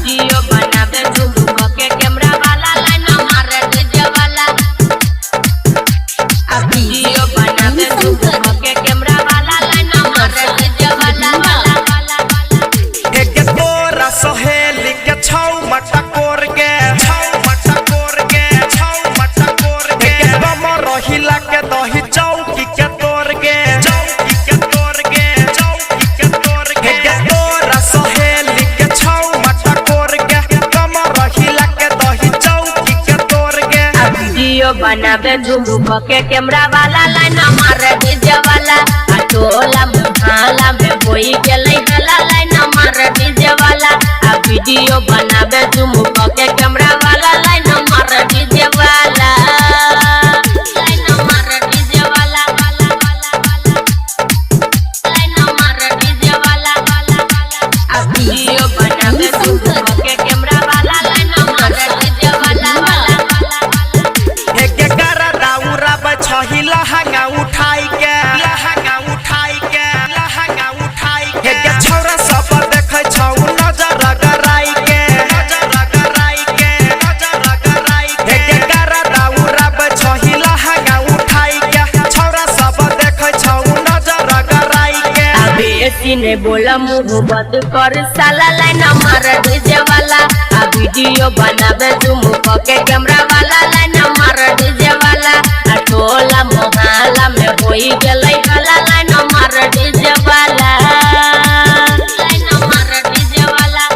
video बनावे झूम के कैमरा वाला लाइन मारे डीजे वाला वीडियो बनावे झूम के कैमरा वाला लाइन मारे डीजे वाला एक तोरा सहेली के छौ मटा कोर के बम रहिला के दही चौकी के तोर के एक तोरा सहेली के छौ मटा कोर के बम रहिला के दही चौकी के तोर के वीडियो बनावे झूम के कैमरा वाला लाइन मारे डीजे वाला टोला मुहाला में बोई गेलै हला लाइन मारे डीजे वाला वीडियो बनावे झूम के कैमरा वाला लाइन मारे डीजे वाला लाइन मारे डीजे वाला लाइन मारे डीजे वाला वीडियो बनावे झूम के कैमरा वाला लाइन मारे डीजे वाला एक करा दाउरा बछही लहंगा उठाई के एक छौरा सब देखै छौ नजर गराई के एक करा दाउरा बछही लहंगा उठाई के छौरा सब देखै छौ नजर गराई के बेसी ने बोला मुंह बंद कर साला लाइन मारे डीजे वाला वीडियो बनावे झूम के कैमरा वाला लाइन मारे डीजे वाला टोला मोहल्ला में होई गेलै हला लाइन मारे डीजे वाला लाइन मारे डीजे वाला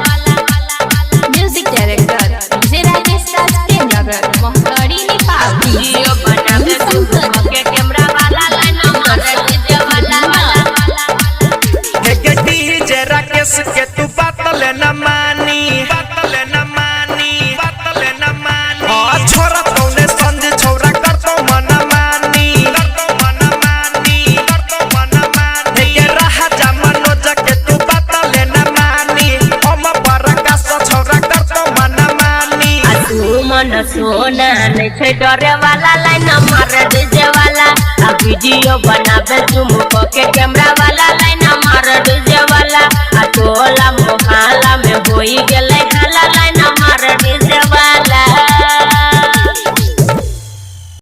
music director DJ Rajesh Raj केंद्रगर मोहकड़ी Nepal video बनावे झूम के कैमरा वाला लाइन मारे डीजे वाला एक डीजे राकेश के तू बातले न मानी छोरा तौने संज छोरा करतो मन मानी एक राजा मनोज के तू बातले न मानी हम प्रकाश छोरा करतो मन मानी तू मन सोना नहीं छै डरे वाला लाइन मारे डीजे वाला वीडियो बनावे झूम के कैमरा वाला